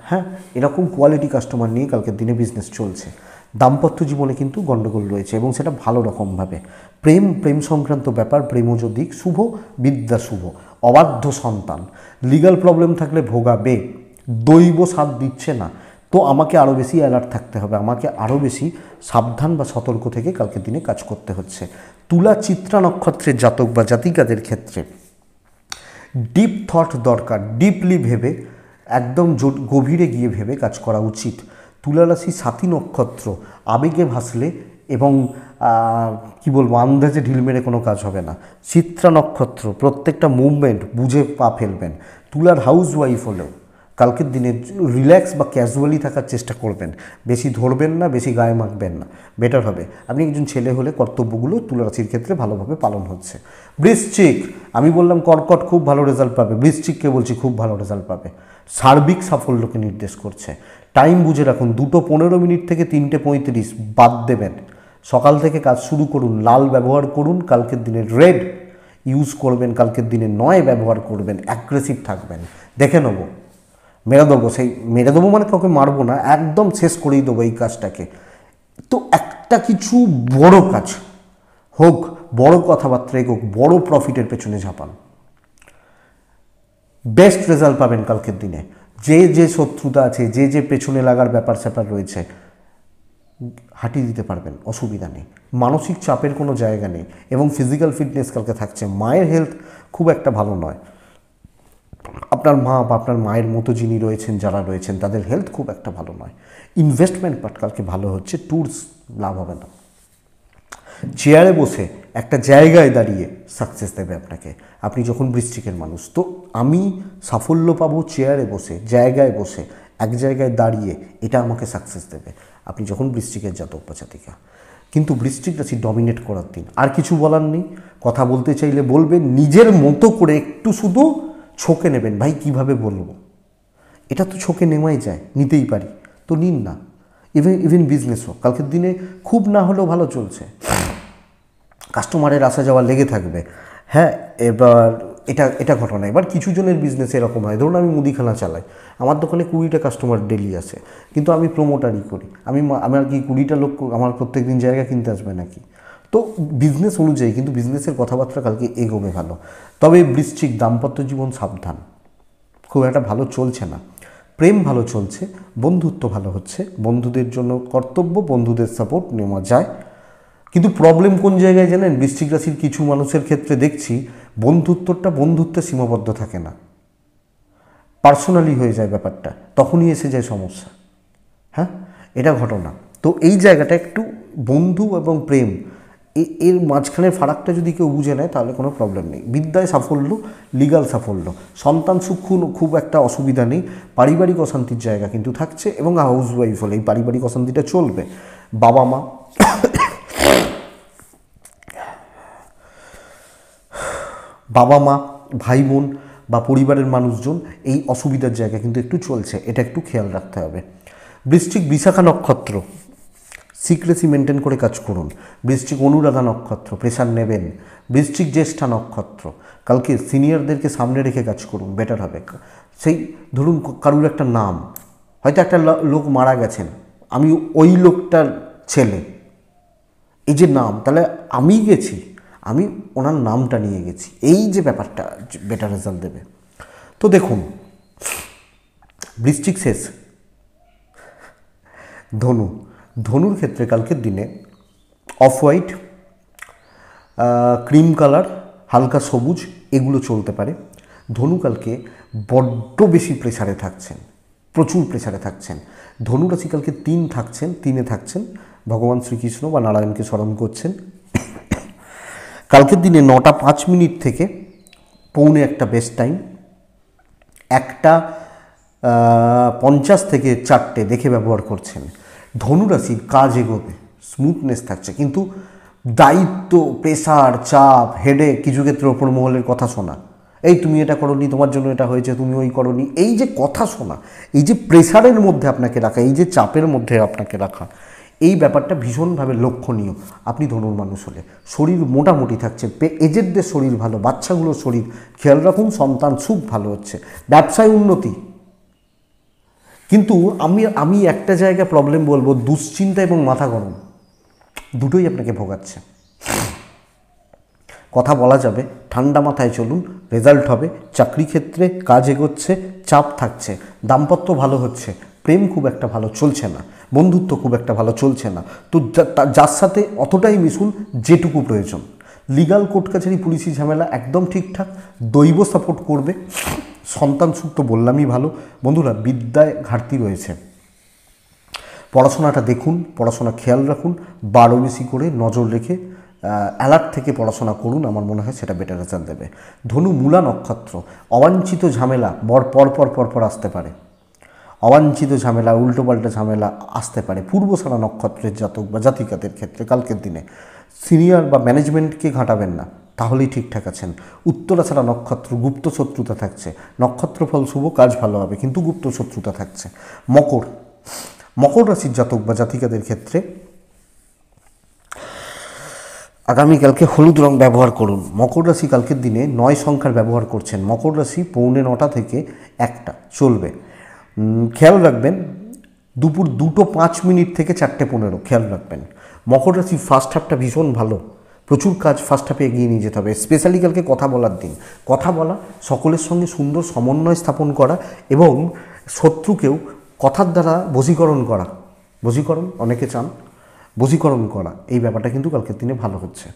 হ্যাঁ, এরকম কোয়ালিটি কাস্টমার নিয়ে কালকের দিনে বিজনেস চলছে। দাম্পত্য জীবনে কিন্তু গণ্ডগোল রয়েছে এবং সেটা ভালো রকমভাবে। প্রেম সংক্রান্ত ব্যাপার, প্রেমজ দিক শুভ, বিদ্যা শুভ, অবাধ্য সন্তান, লিগাল প্রবলেম থাকলে ভোগাবে, দৈব সাথ দিচ্ছে না, তো আমাকে আরও বেশি অ্যালার্ট থাকতে হবে, আমাকে আরও বেশি সাবধান বা সতর্ক থেকে কালকের দিনে কাজ করতে হচ্ছে। তুলা চিত্রা নক্ষত্রের জাতক বা জাতিকাদের ক্ষেত্রে ডিপ থট দরকার, ডিপলি ভেবে, একদম গভীরে গিয়ে ভেবে কাজ করা উচিত। তুলা রাশি 7ই নক্ষত্র, আবেগে ভাসলে এবং কি বলবো, আন্দাজে ঢিল মেরে কোনো কাজ হবে না। চিত্রা নক্ষত্র, প্রত্যেকটা মুভমেন্ট বুঝে পা ফেলবেন। তুলার হাউস ওয়াইফ হলেও কালকের দিনে রিল্যাক্স বা ক্যাজুয়ালি থাকার চেষ্টা করবেন, বেশি ধরবেন না, বেশি গায়ে মাখবেন না, বেটার হবে। আপনি একজন ছেলে হলে কর্তব্যগুলো তুলা রাশির ক্ষেত্রে ভালোভাবে পালন হচ্ছে। বৃশ্চিক, আমি বললাম কর্কট খুব ভালো রেজাল্ট পাবে, বৃশ্চিককে বলছি খুব ভালো রেজাল্ট পাবে, সার্বিক সাফল্যকে নির্দেশ করছে। টাইম বুঝে রাখুন, 2:15 থেকে 3:35 বাদ দেবেন। সকাল থেকে কাজ শুরু করুন, লাল ব্যবহার করুন, কালকের দিনে রেড ইউজ করবেন, কালকের দিনে 9 ব্যবহার করবেন, অ্যাগ্রেসিভ থাকবেন। দেখে নেবো, মেরে দেবো, সেই মেরে দেবো মানে কাউকে মারবো না, একদম শেষ করেই দেবো এই কাজটাকে। তো একটা কিছু বড় কাজ হোক, বড় কথাবার্তা হোক, বড় প্রফিটের পেছনে ঝাঁপান, বেস্ট রেজাল্ট পাবেন কালকের দিনে। যে শত্রুতা আছে, যে পেছনে লাগার ব্যাপার স্যাপার রয়েছে, হাঁটিয়ে দিতে পারবেন, অসুবিধা নেই। মানসিক চাপের কোনো জায়গা নেই এবং ফিজিক্যাল ফিটনেস কালকে থাকছে। মায়ের হেলথ খুব একটা ভালো নয়, আপনার মা বা আপনার মায়ের মতো যিনি রয়েছেন, যারা রয়েছেন, তাদের হেলথ খুব একটা ভালো নয়। ইনভেস্টমেন্ট পার্ট কালকে ভালো হচ্ছে, ট্যুরস লাভ হবে না। চেয়ারে বসে একটা জায়গায় দাঁড়িয়ে সাকসেস দেবে আপনাকে, আপনি যখন বৃশ্চিকের মানুষ। তো আমি সাফল্য পাবো চেয়ারে বসে, জায়গায় বসে, এক জায়গায় দাঁড়িয়ে, এটা আমাকে সাকসেস দেবে আপনি যখন বৃশ্চিকের জাতক বা জাতিকা। কিন্তু বৃশ্চিক রাশি ডমিনেট করার দিন, আর কিছু বলার নেই। কথা বলতে চাইলে বলবেন, নিজের মতো করে একটু শুধু ছকে নেবেন। ভাই কিভাবে বলবো, এটা তো ছকে নেওয়াই যায়, নিতেই পারি, তো নিন না। ইভেন বিজনেসও কালকের দিনে খুব না হলেও ভালো চলছে, কাস্টমারের আসা যাওয়া লেগে থাকবে। হ্যাঁ, এবার এটা ঘটনা। এবার কিছু জনের বিজনেস এরকম হয়, ধরুন আমি মুদিখানা চালাই, আমার দোকানে 20টা কাস্টমার ডেলি আসে, কিন্তু আমি প্রোমোটারই করি, আমার কি 20টা লোক আমার প্রত্যেক দিন জায়গা কিনতে আসবে নাকি? তো বিজনেস অনুযায়ী কিন্তু বিজনেসের কথাবার্তা কালকে এগোবে ভালো। তবে বৃশ্চিক দাম্পত্য জীবন সাবধান, খুব একটা ভালো চলছে না। প্রেম ভালো চলছে, বন্ধুত্ব ভালো হচ্ছে, বন্ধুদের জন্য কর্তব্য, বন্ধুদের সাপোর্ট নেওয়া যায়। কিন্তু প্রবলেম কোন জায়গায় জানেন, বৃশ্চিক রাশির কিছু মানুষের ক্ষেত্রে দেখছি বন্ধুত্বে সীমাবদ্ধ থাকে না, পার্সোনালি হয়ে যায় ব্যাপারটা, তখনই এসে যায় সমস্যা। হ্যাঁ, এটা ঘটনা। তো এই জায়গাটা একটু বন্ধু এবং প্রেম এর মাঝখানের ফারাকটা যদি কেউ বুঝে নেয় তাহলে কোনো প্রবলেম নেই। বিদ্যায় সাফল্য, লিগাল সাফল্য, সন্তান সুখ খুব একটা অসুবিধা নেই। পারিবারিক অশান্তির জায়গা কিন্তু থাকছে এবং হাউস ওয়াইফ হলে এই পারিবারিক অশান্তিটা চলবে। বাবা মা বাবা মা, ভাই বোন বা পরিবারের মানুষজন এই অসুবিধার জায়গা কিন্তু একটু চলছে, এটা একটু খেয়াল রাখতে হবে। বৃশ্চিক বিশাখা নক্ষত্র, সিক্রেসি মেনটেন করে কাজ করুন। বৃশ্চিক অনুরাধা নক্ষত্র, প্রেশার নেবেন। বৃশ্চিক জ্যেষ্ঠা নক্ষত্র, কালকে সিনিয়রদেরকে সামনে রেখে কাজ করুন, বেটার হবে। সেই ধরুন কারুর একটা নাম, হয়তো একটা লোক মারা গেছেন, আমি ওই লোকটার ছেলে, এই যে নাম, তাহলে আমি গেছি, আমি ওনার নামটা নিয়ে গেছি, এই যে ব্যাপারটা বেটার রেজাল্ট দেবে। তো দেখুন, বৃশ্চিক শেষ, ধনু। ধনুর ক্ষেত্রে কালকের দিনে অফ হোয়াইট, ক্রিম কালার, হালকা সবুজ এগুলো চলতে পারে। ধনু কালকে বড্ড বেশি প্রেসারে থাকছেন, প্রচুর প্রেসারে থাকছেন। ধনু রাশি কালকে 3 থাকছেন, ভগবান শ্রীকৃষ্ণ বা নারায়ণকে স্মরণ করছেন। কালকের দিনে 9টা 5 মিনিট থেকে 1:45 বেস্ট টাইম, 1:50 থেকে 4টে দেখে ব্যবহার করছেন। ধনুরাশির কাজ এগোবে, স্মুথনেস থাকছে, কিন্তু দায়িত্ব, প্রেসার, চাপ, হেডেক, কিছু ক্ষেত্রে ওপর মহলের কথা শোনা, এই তুমি এটা করোনি, তোমার জন্য এটা হয়েছে, তুমি ওই করোনি, এই যে কথা শোনা, এই যে প্রেসারের মধ্যে আপনাকে রাখা, এই যে চাপের মধ্যে আপনাকে রাখা, এই ব্যাপারটা ভীষণভাবে লক্ষণীয়। আপনি ধনুর মানুষ হলে শরীর মোটামুটি থাকছে, এজেডদের শরীর ভালো, বাচ্চাগুলোর শরীর খেয়াল রাখুন, সন্তান সুখ ভালো হচ্ছে, ব্যবসায় উন্নতি। কিন্তু আমি একটা জায়গায় প্রবলেম বলবো, দুশ্চিন্তা এবং মাথা গরম দুটোই আপনাকে ভোগাচ্ছে। কথা বলা যাবে, ঠান্ডা মাথায় চলুন, রেজাল্ট হবে। চাকরি ক্ষেত্রে কাজ এগোচ্ছে, চাপ থাকছে, দাম্পত্য ভালো হচ্ছে, প্রেম খুব একটা ভালো চলছে না, বন্ধুত্ব খুব একটা ভালো চলছে না। তো যার সাথে অতটাই মিশুন যেটুকু প্রয়োজন। লিগাল কোর্ট কাছারি, পুলিশি ঝামেলা একদম ঠিকঠাক, দৈব সাপোর্ট করবে। সন্তান সুখ তো বললামই ভালো। বন্ধুরা, বিদ্যায় ঘাটতি রয়েছে, পড়াশোনাটা দেখুন, পড়াশোনা খেয়াল রাখুন, 12 বেশি করে নজর রেখে অ্যালার্ট থেকে পড়াশোনা করুন, আমার মনে হয় সেটা বেটার রেজাল্ট দেবে। ধনু মূলা নক্ষত্র, অবাঞ্ছিত ঝামেলা পরপর আসতে পারে, অবাঞ্ছিত ঝামেলা, উল্টোপাল্টা ঝামেলা আসতে পারে। পূর্বসারা নক্ষত্রের জাতক বা জাতিকাদের ক্ষেত্রে কালকের দিনে সিনিয়র বা ম্যানেজমেন্টকে ঘাঁটাবেন না, তাহলেই ঠিকঠাক আছেন। উত্তরাছাড়া নক্ষত্র, গুপ্ত শত্রুতা থাকছে, নক্ষত্র ফল শুভ, কাজ ভালো হবে, কিন্তু গুপ্ত শত্রুতা থাকছে। মকর রাশির জাতক বা জাতিকাদের ক্ষেত্রে আগামীকালকে হলুদ রং ব্যবহার করুন। মকর রাশি কালকের দিনে 9 সংখ্যার ব্যবহার করছেন। মকর রাশি 9:45 থেকে 1টা চলবে। খেয়াল রাখবেন, দুপুর 2টো 5 মিনিট থেকে 4:15 খেয়াল রাখবেন। মকর রাশি ফার্স্ট হাফটা ভীষণ ভালো, প্রচুর কাজ ফার্স্ট হাফে এগিয়ে নিয়ে যেতে হবে। স্পেশালি কালকে কথা বলার দিন, কথা বলা, সকলের সঙ্গে সুন্দর সমন্বয় স্থাপন করা এবং শত্রুকেও কথার দ্বারা বশীকরণ অনেকে চান, বশীকরণ করা, এই ব্যাপারটা কিন্তু কালকের দিনে ভালো হচ্ছে।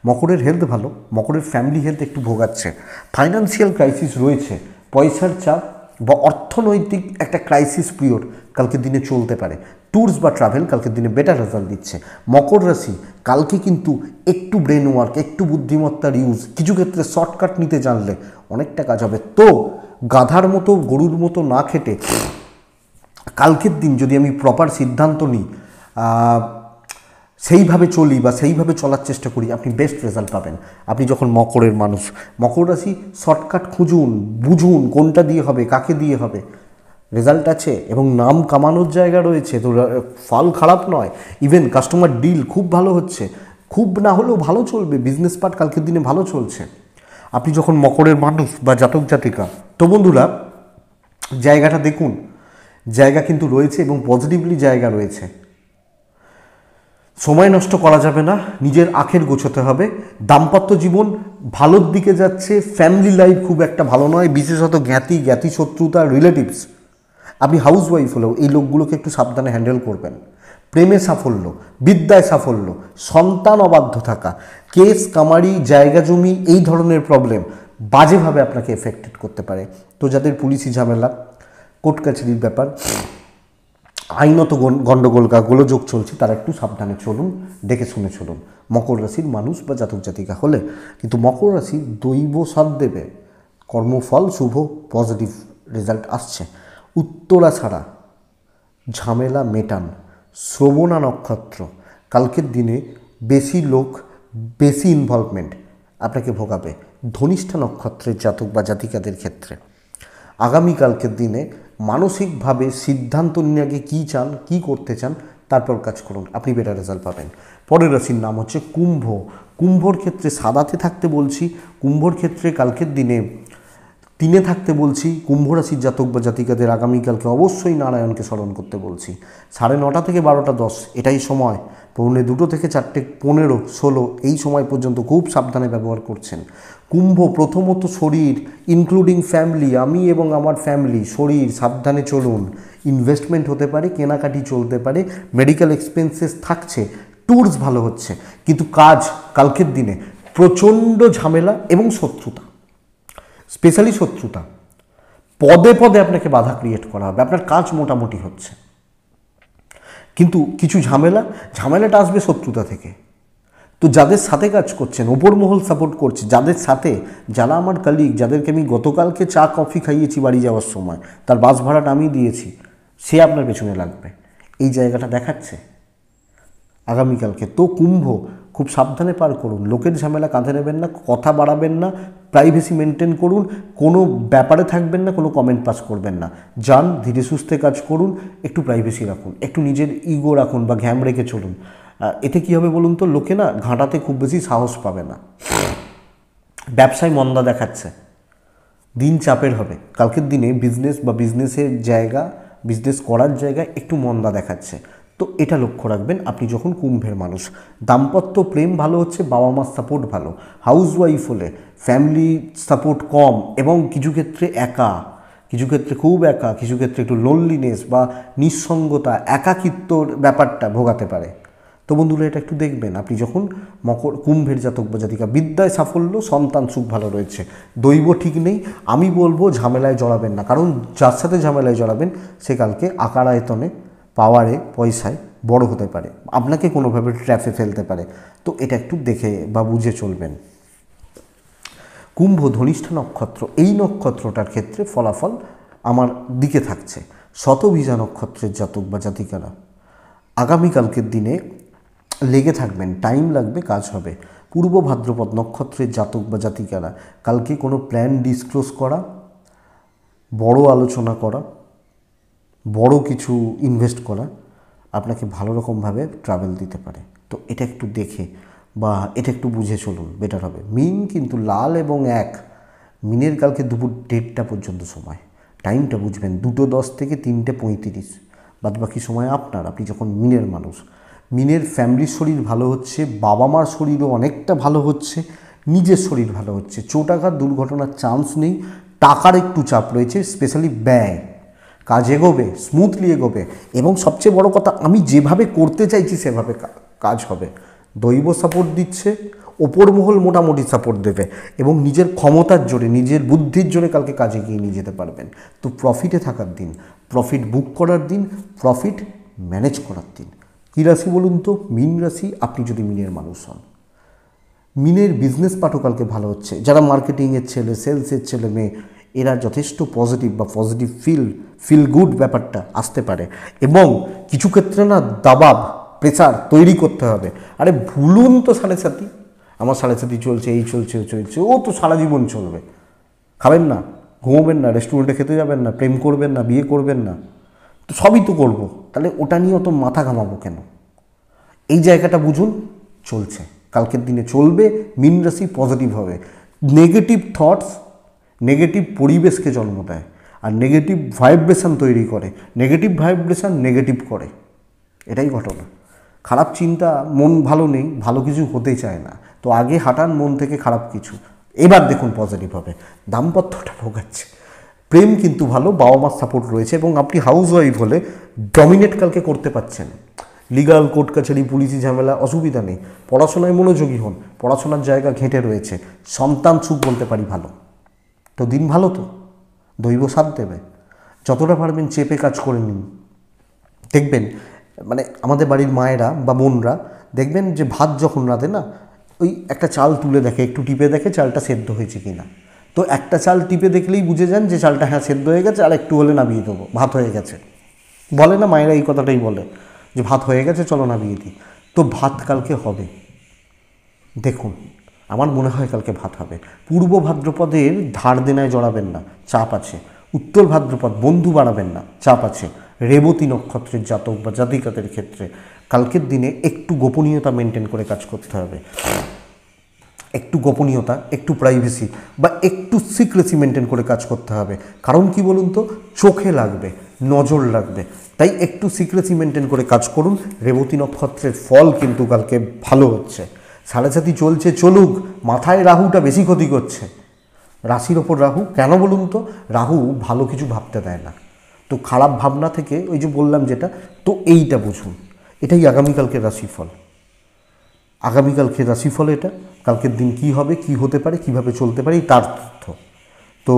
মকরের হেলথ ভালো, মকরের ফ্যামিলি হেলথ একটু ভোগাচ্ছে, ফাইন্যান্সিয়াল ক্রাইসিস রয়েছে, পয়সার চাপ বা অর্থনৈতিক একটা ক্রাইসিস পিরিয়ড কালকের দিনে চলতে পারে। ট্যুরস বা ট্রাভেল কালকের দিনে বেটার রেজাল্ট দিচ্ছে। মকর রাশি কালকে কিন্তু একটু ব্রেন ওয়ার্ক, একটু বুদ্ধিমত্তার ইউজ, কিছু ক্ষেত্রে শর্টকাট নিতে জানলে অনেকটা কাজ হবে। তো গাধার মতো, গরুর মতো না খেটে কালকের দিন যদি আমি প্রপার সিদ্ধান্ত নিই, সেইভাবে চলি বা সেইভাবে চলার চেষ্টা করি, আপনি বেস্ট রেজাল্ট পাবেন। আপনি যখন মকরের মানুষ, মকর রাশি শর্টকাট খুঁজুন, বুঝুন কোনটা দিয়ে হবে, কাকে দিয়ে হবে, রেজাল্ট আছে এবং নাম কামানোর জায়গা রয়েছে, তো ফল খারাপ নয়। ইভেন কাস্টমার ডিল খুব ভালো হচ্ছে, খুব না হলেও ভালো চলবে, বিজনেস পার্ট কালকের দিনে ভালো চলছে। আপনি যখন মকরের মানুষ বা জাতক জাতিকা, তো বন্ধুরা জায়গাটা দেখুন, জায়গা কিন্তু রয়েছে এবং পজিটিভলি জায়গা রয়েছে। সময় নষ্ট করা যাবে না, নিজের আখের গোছাতে হবে। দাম্পত্য জীবন ভালোর দিকে যাচ্ছে, ফ্যামিলি লাইফ খুব একটা ভালো নয়, বিশেষত জ্ঞাতি শত্রুতা, রিলেটিভস। আপনি হাউস ওয়াইফ হলেও এই লোকগুলোকে একটু সাবধানে হ্যান্ডেল করবেন। প্রেমে সাফল্য, বিদ্যায় সাফল্য, সন্তান অবাধ্য থাকা, কেস কামারি, জায়গা জমি, এই ধরনের প্রবলেম বাজেভাবে আপনাকে এফেক্টেড করতে পারে। তো যাদের পুলিশি ঝামেলা, কোর্ট কাছারির ব্যাপার, আইনত গণ্ডগোল গোলযোগ চলছে, তারা একটু সাবধানে চলুন, দেখে শুনে চলুন মকর রাশির মানুষ বা জাতক জাতিকা হলে। কিন্তু মকর রাশি দৈব সাথ দেবে, কর্মফল শুভ, পজিটিভ রেজাল্ট আসছে। উত্তরা ছাড়া ঝামেলা মেটান। শ্রবণা নক্ষত্র কালকের দিনে বেশি লোক, বেশি ইনভলভমেন্ট আপনাকে ভোগাবে, ধনিষ্ঠা নক্ষত্রের জাতক বা জাতিকাদের ক্ষেত্রে আগামীকালকের দিনে মানসিকভাবে সিদ্ধান্ত নিয়ে আগে কী চান, কী করতে চান, তারপর কাজ করুন, আপনি বেটার রেজাল্ট পাবেন। পরের রাশির নাম হচ্ছে কুম্ভ। কুম্ভর ক্ষেত্রে সাদাতে থাকতে বলছি, কুম্ভর ক্ষেত্রে কালকের দিনে তিনে থাকতে বলছি। কুম্ভ রাশির জাতক বা জাতিকাদের আগামীকালকে অবশ্যই নারায়ণকে স্মরণ করতে বলছি। 9:30 থেকে 12:10 এটাই সময়। 2:45 থেকে 4:15, 16 এই সময় পর্যন্ত খুব সাবধানে ব্যবহার করছেন। কুম্ভ প্রথমত শরীর ইনক্লুডিং ফ্যামিলি, আমি এবং আমার ফ্যামিলি, শরীর সাবধানে চলুন। ইনভেস্টমেন্ট হতে পারে, কেনাকাটি চলতে পারে, মেডিকেল এক্সপেন্সেস থাকছে, ট্যুরস ভালো হচ্ছে, কিন্তু কাজ কালকের দিনে প্রচণ্ড ঝামেলা এবং শত্রুতা, স্পেশালি শত্রুতা, পদে পদে আপনাকে বাধা ক্রিয়েট করা হবে। আপনার কাজ মোটামুটি হচ্ছে, কিন্তু কিছু ঝামেলাটা আসবে শত্রুতা থেকে। তো যাদের সাথে কাজ করছেন, ওপর মহল সাপোর্ট করছে, যাদের সাথে, যারা আমার কালিগ, যাদেরকে আমি গতকালকে চা কফি খাইয়েছি বাড়ি যাওয়ার সময়, তার বাস ভাড়াটা আমি দিয়েছি, সে আপনার পেছনে লাগবে, এই জায়গাটা দেখাচ্ছে আগামীকালকে। তো কুম্ভ খুব সাবধানে পার করুন, লোকের ঝামেলা কাঁধে নেবেন না, কথা বাড়াবেন না, প্রাইভেসি মেনটেন করুন, কোনো ব্যাপারে থাকবেন না, কোনো কমেন্ট পাস করবেন না, যান ধীরে সুস্থে কাজ করুন, একটু প্রাইভেসি রাখুন, একটু নিজের ইগো রাখুন বা ঘ্যাম রেখে চলুন। এতে কী হবে বলুন তো, লোকে না ঘাঁটাতে খুব বেশি সাহস পাবে না। ব্যবসায় মন্দা দেখাচ্ছে, দিন চাপের হবে কালকের দিনে, বিজনেস বা বিজনেসের জায়গা, বিজনেস করার জায়গায় একটু মন্দা দেখাচ্ছে। তো এটা লক্ষ্য রাখবেন আপনি যখন কুম্ভের মানুষ। দাম্পত্য প্রেম ভালো হচ্ছে, বাবা মার সাপোর্ট ভালো, হাউসওয়াইফ হলে ফ্যামিলি সাপোর্ট কম এবং কিছু ক্ষেত্রে একা, কিছু ক্ষেত্রে খুব একা, কিছু ক্ষেত্রে একটু লোনলিনেস বা নিঃসঙ্গতা, একাকিত্বর ব্যাপারটা ভোগাতে পারে। তো বন্ধুরা এটা একটু দেখবেন আপনি যখন কুম্ভের জাতক বা জাতিকা। বিদ্যায় সাফল্য, সন্তান সুখ ভালো রয়েছে, দৈব ঠিক নেই। আমি বলবো ঝামেলায় জড়াবেন না, কারণ যার সাথে ঝামেলায় জড়াবেন সে কালকে আকার আয়তনে, পাওয়ারে, পয়সায় বড় হতে পারে, আপনাকে কোনোভাবে ট্র্যাপে ফেলতে পারে। তো এটা একটু দেখে বা বুঝে চলবেন। কুম্ভ ধনিষ্ঠা নক্ষত্র, এই নক্ষত্রটার ক্ষেত্রে ফলাফল আমার দিকে থাকছে। শতবীজা নক্ষত্রের জাতক বা জাতিকারা আগামীকালকের দিনে লেগে থাকবেন, টাইম লাগবে, কাজ হবে। পূর্ব ভাদ্রপদ নক্ষত্রের জাতক বা জাতিকারা কালকে কোনো প্ল্যান ডিসক্লোজ করা, বড় আলোচনা করা, বড় কিছু ইনভেস্ট করা আপনাকে ভালো রকমভাবে ট্রাভেল দিতে পারে। তো এটা একটু দেখে বা এটা একটু বুঝে চলুন, বেটার হবে। মিন কিন্তু লাল এবং 1, মিনের কালকে দুপুর 1:30 পর্যন্ত সময়, টাইমটা বুঝবেন, 2:10 থেকে 3:35, বাদ বাকি সময় আপনার, আপনি যখন মিনের মানুষ। মিনের ফ্যামিলির শরীর ভালো হচ্ছে, বাবা মার শরীরও অনেকটা ভালো হচ্ছে, নিজের শরীর ভালো হচ্ছে, চোট আঘাত দুর্ঘটনার চান্স নেই, টাকার একটু চাপ রয়েছে, স্পেশালি ব্যয়, কাজ এগোবে, স্মুথলি এগোবে এবং সবচেয়ে বড় কথা, আমি যেভাবে করতে চাইছি সেভাবে কাজ হবে। দৈব সাপোর্ট দিচ্ছে, ওপর মহল মোটামুটি সাপোর্ট দেবে এবং নিজের ক্ষমতার জোরে, নিজের বুদ্ধির জোরে কালকে কাজে গিয়ে নিয়ে যেতে পারবেন। তো প্রফিটে থাকার দিন, প্রফিট বুক করার দিন, প্রফিট ম্যানেজ করার দিন। কী রাশি বলুন তো? মীন রাশি। আপনি যদি মিনের মানুষ হন, মিনের বিজনেস পাঠও কালকে ভালো হচ্ছে। যারা মার্কেটিংয়ের ছেলে, সেলসের ছেলে মেয়ে, এরা যথেষ্ট পজিটিভ বা পজিটিভ ফিল গুড ব্যাপারটা আসতে পারে এবং কিছু ক্ষেত্রে না দাবাব, প্রেসার তৈরি করতে হবে। আরে ভুলুন তো 7.5, আমার 7.5 চলছে, এই চলছে, ও চলছে, ও তো সারা জীবন চলবে। খাবেন না, ঘুমোবেন না, রেস্টুরেন্টে খেতে যাবেন না, প্রেম করবেন না, বিয়ে করবেন না, তো সবই তো করবো, তাহলে ওটা নিয়ে অত মাথা ঘামাবো কেন? এই জায়গাটা বুঝুন, চলছে কালকের দিনে চলবে। মীন রাশি পজিটিভ হবে। নেগেটিভ থটস নেগেটিভ পরিবেশকে জন্ম দেয় আর নেগেটিভ ভাইব্রেশন তৈরি করে, নেগেটিভ ভাইব্রেশন নেগেটিভ করে, এটাই ঘটনা। খারাপ চিন্তা, মন ভালো নেই, ভালো কিছু হতে চায় না, তো আগে হাঁটান মন থেকে খারাপ কিছু। এবার দেখুন পজিটিভ হবে। দাম্পত্যটা ভোগাচ্ছে, প্রেম কিন্তু ভালো, বাবা মার সাপোর্ট রয়েছে এবং আপনি হাউসওয়াইফ হলে ডমিনেট কালকে করতে পারছেন। লিগাল, কোর্ট কাছারি, পুলিশি ঝামেলা অসুবিধা নেই। পড়াশোনায় মনোযোগী হন, পড়াশোনার জায়গা ঘেঁটে রয়েছে। সন্তান সুখ বলতে পারি ভালো। তো দিন ভালো, তো দৈব সাথ দেবে। যতটা পারবেন চেপে কাজ করে নিন। দেখবেন মানে আমাদের বাড়ির মায়েরা বা বোনরা দেখবেন যে ভাত যখন রাঁধে না, ওই একটা চাল তুলে দেখে, একটু টিপে দেখে চালটা সেদ্ধ হয়েছে কিনা। তো একটা চাল টিপে দেখলেই বুঝে যান যে চালটা হ্যাঁ সেদ্ধ হয়ে গেছে, আর একটু হলে নামিয়ে দেবো, ভাত হয়ে গেছে। বলে না মায়েরা, এই কথাটাই বলে যে ভাত হয়ে গেছে, চলো নামিয়ে দিই। তো ভাত কালকে হবে, দেখুন আমার মনে হয় কালকে ভাত হবে। পূর্ব ভাদ্রপদের ধার দেনায় জড়াবেন না, চাপ আছে। উত্তর ভাদ্রপদ বন্ধু বাড়াবেন না, চাপ আছে। রেবতী নক্ষত্রের জাতক বা জাতিকাদের ক্ষেত্রে কালকের দিনে একটু গোপনীয়তা মেনটেন করে কাজ করতে হবে। একটু গোপনীয়তা, একটু প্রাইভেসি বা একটু সিক্রেসি মেনটেন করে কাজ করতে হবে। কারণ কি বলুন তো, চোখে লাগবে, নজর লাগবে। তাই একটু সিক্রেসি মেনটেন করে কাজ করুন। রেবতী নক্ষত্রের ফল কিন্তু কালকে ভালো হচ্ছে। সাড়ে সাতি চলছে, চলুক, মাথায় রাহুটা বেশি ক্ষতি করছে। রাশির ওপর রাহু, কেন বলুন তো? রাহু ভালো কিছু ভাবতে দেয় না। তো খারাপ ভাবনা থেকে, ওই যে বললাম যেটা, তো এইটা বুঝুন। এটাই আগামীকালকের রাশিফল। আগামীকালকে রাশিফল এটা। কালকের দিন কি হবে, কি হতে পারে, কিভাবে চলতে পারে, তার তথ্য। তো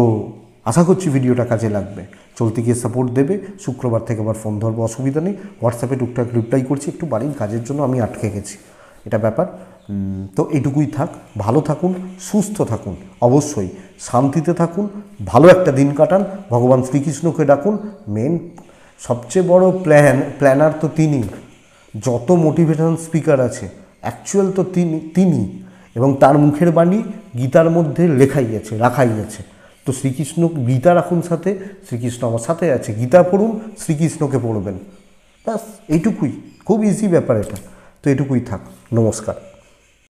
আশা করছি ভিডিওটা কাজে লাগবে। চলতে গিয়ে সাপোর্ট দেবে। শুক্রবার থেকে আবার ফোন ধরবো, অসুবিধা নেই। হোয়াটসঅ্যাপে টুকটাক রিপ্লাই করছি, একটু বাড়ির কাজের জন্য আমি আটকে গেছি, এটা ব্যাপার। তো এইটুকুই থাক। ভালো থাকুন, সুস্থ থাকুন, অবশ্যই শান্তিতে থাকুন, ভালো একটা দিন কাটান, ভগবান শ্রীকৃষ্ণকে ডাকুন। মেন সবচেয়ে বড় প্ল্যানার তো তিনি। যত মোটিভেশন স্পিকার আছে অ্যাকচুয়াল তো তিনি, এবং তার মুখের বাণী গীতার মধ্যে লেখাই আছে, রাখাই আছে। তো শ্রীকৃষ্ণ, গীতা রাখুন সাথে, শ্রীকৃষ্ণ আমার সাথে আছে। গীতা পড়ুন, শ্রীকৃষ্ণকে পড়বেন, ব্যাস এইটুকুই। খুব ইজি ব্যাপার এটা। তো এটুকুই থাক। নমস্কার।